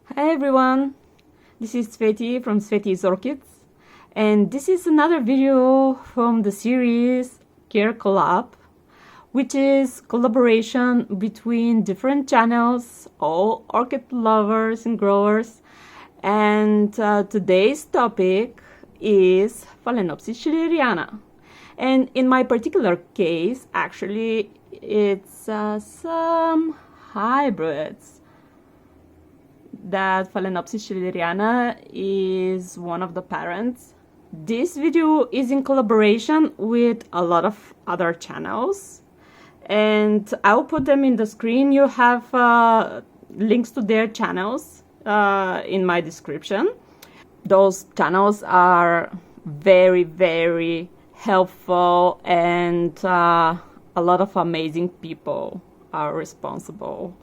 Hi everyone, this is Sveti from Sveti's Orchids, and this is another video from the series Care Collab, which is collaboration between different channels, all orchid lovers and growers. And today's topic is Phalaenopsis Schilleriana. And in my particular case, actually, it's some hybrids. That Phalaenopsis Schilleriana is one of the parents. This video is in collaboration with a lot of other channels, and I'll put them in the screen. You have links to their channels in my description. Those channels are very, very helpful, and a lot of amazing people are responsible.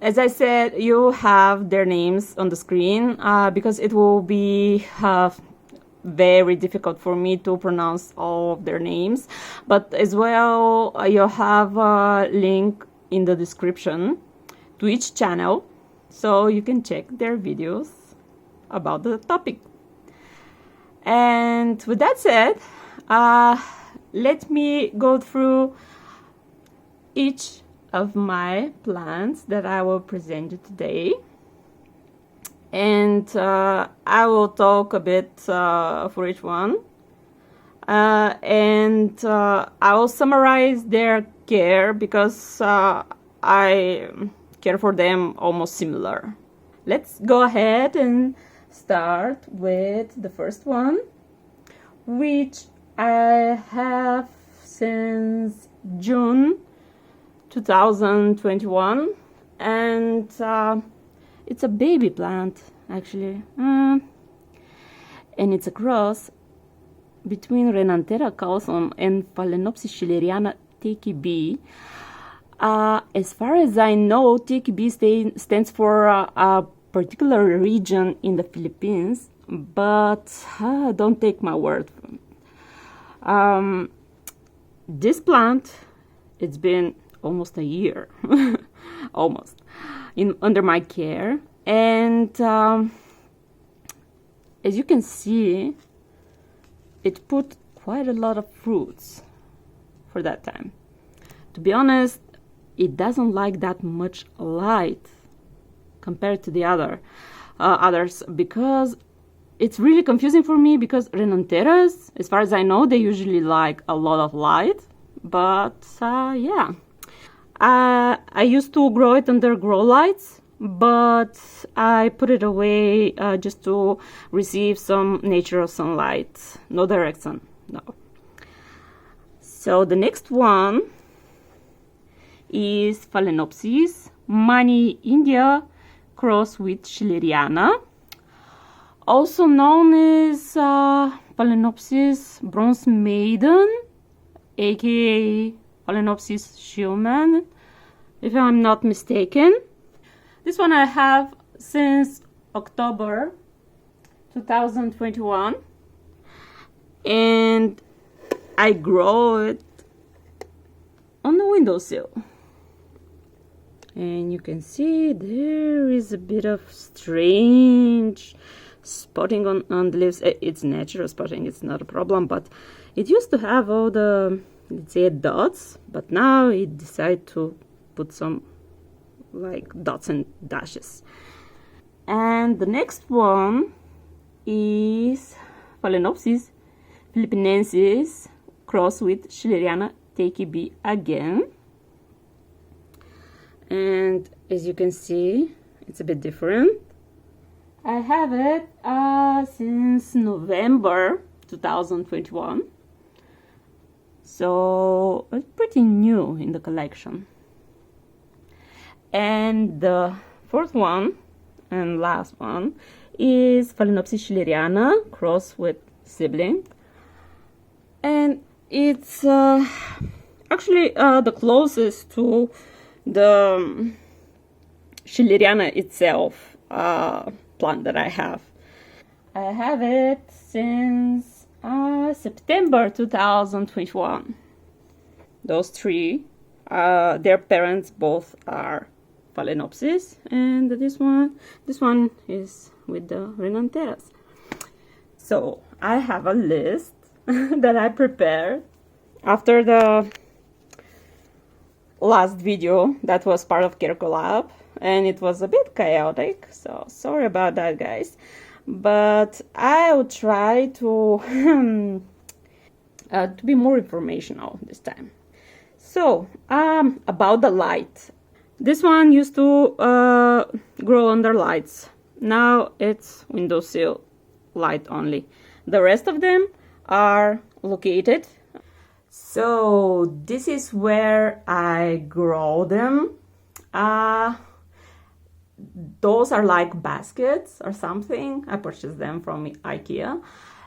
As I said, you have their names on the screen because it will be very difficult for me to pronounce all of their names. But as well, you have a link in the description to each channel, so you can check their videos about the topic. And with that said, let me go through each of my plants that I will present you today, and I will talk a bit for each one, and I will summarize their care because I care for them almost similar. Let's go ahead and start with the first one, which I have since June 2021, and it's a baby plant actually, and it's a cross between Renanthera calcium and Phalaenopsis Schilleriana TKB. As far as I know, TKB stands for a particular region in the Philippines, but don't take my word for it. This plant, it's been almost a year almost under my care, and as you can see, it put quite a lot of fruits for that time. To be honest, it doesn't like that much light compared to the others, because it's really confusing for me, because Renantheras, as far as I know, they usually like a lot of light, but yeah. I used to grow it under grow lights, but I put it away just to receive some natural sunlight. No direct sun, no. So the next one is Phalaenopsis Mani India cross with Schilleriana, also known as Phalaenopsis Bronze Maiden, aka Phalaenopsis Schillman, if I'm not mistaken. This one I have since October 2021, and I grow it on the windowsill. And you can see there is a bit of strange spotting on the leaves. It's natural spotting, it's not a problem, but it used to have all the, let's say, dots, but now it decided to put some like dots and dashes. And the next one is Phalaenopsis philippinensis cross with Schilleriana TKB again, and as you can see, it's a bit different. I have it since November 2021. So it's pretty new in the collection. And the fourth one and last one is Phalaenopsis Schilleriana cross with sibling, and it's actually the closest to the Schilleriana itself plant that I have. I have it since September 2021. Those three, their parents both are Phalaenopsis, and this one is with the Rhinantheras. So I have a list that I prepared after the last video that was part of Collab, and it was a bit chaotic, so sorry about that, guys, but I will try to be more informational this time. So about the light, this one used to grow under lights. Now it's windowsill light only. The rest of them are located. So this is where I grow them. Those are like baskets or something. I purchased them from IKEA,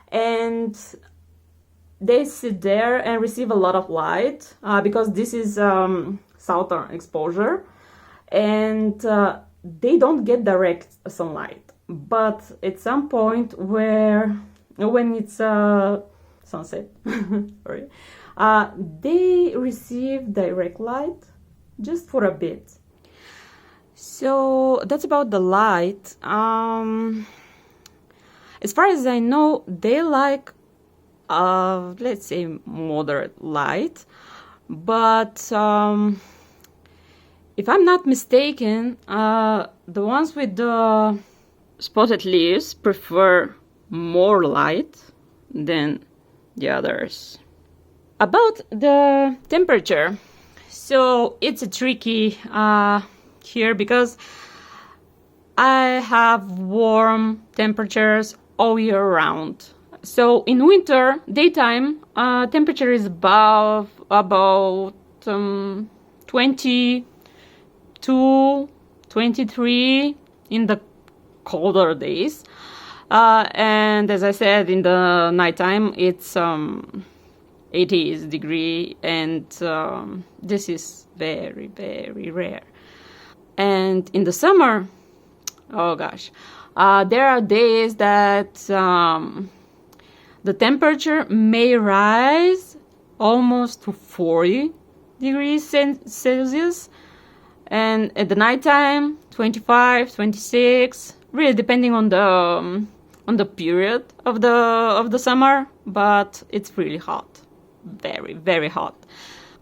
and they sit there and receive a lot of light because this is southern exposure, and they don't get direct sunlight. But at some point when it's sunset, sorry, they receive direct light just for a bit. So that's about the light. As far as I know, they like let's say moderate light, but if I'm not mistaken, the ones with the spotted leaves prefer more light than the others. About the temperature, so it's a tricky here because I have warm temperatures all year round. So in winter, daytime temperature is about 22, 23 in the colder days. And as I said, in the nighttime, it's 80 degree, and this is very, very rare. And in the summer, oh gosh, there are days that the temperature may rise almost to 40 degrees Celsius, and at the nighttime 25, 26, really depending on the period of the summer, but it's really hot, very, very hot.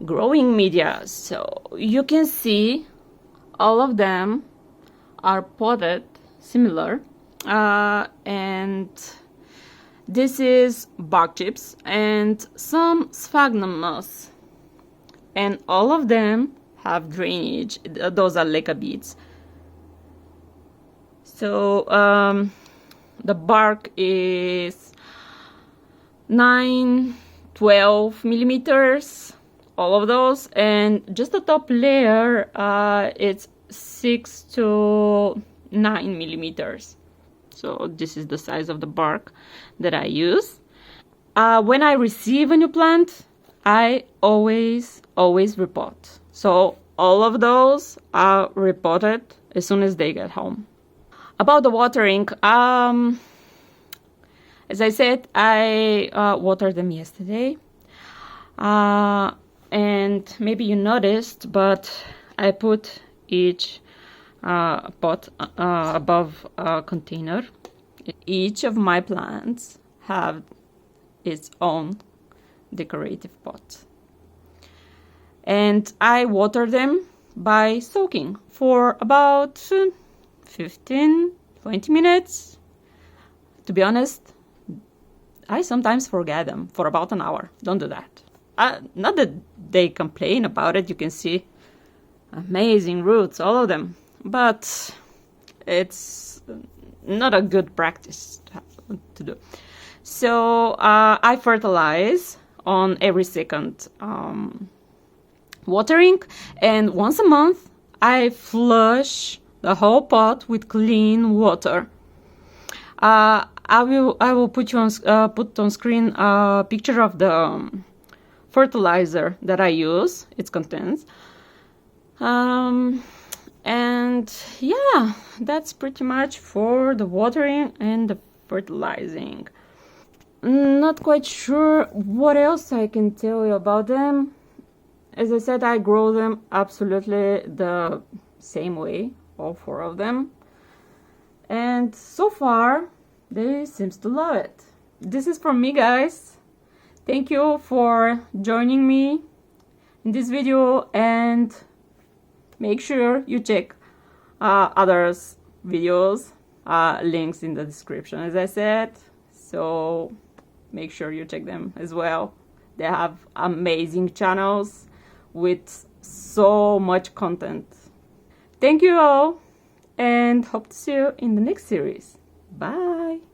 Growing media, so you can see all of them are potted similar, and this is bark chips and some sphagnum moss, and all of them have drainage. Those are leca beads. So the bark is 9, 12 millimeters, all of those, and just the top layer, it's 6 to 9 millimeters. So this is the size of the bark that I use. When I receive a new plant, I always repot. So all of those are repotted as soon as they get home. About the watering, as I said, I watered them yesterday. And maybe you noticed, but I put each pot above a container. Each of my plants have its own decorative pot, and I water them by soaking for about 15-20 minutes. To be honest, I sometimes forget them for about an hour. Don't do that. Not that they complain about it. You can see amazing roots, all of them, but it's not a good practice to do. So I fertilize on every second watering, and once a month I flush the whole pot with clean water. I will put on screen a picture of the fertilizer that I use, its contents. And yeah, that's pretty much for the watering and the fertilizing. Not quite sure what else I can tell you about them. As I said, I grow them absolutely the same way, all 4 of them. And so far, they seems to love it. This is from me, guys. Thank you for joining me in this video, and make sure you check others' videos, links in the description, as I said. So make sure you check them as well. They have amazing channels with so much content. Thank you all, and hope to see you in the next series. Bye!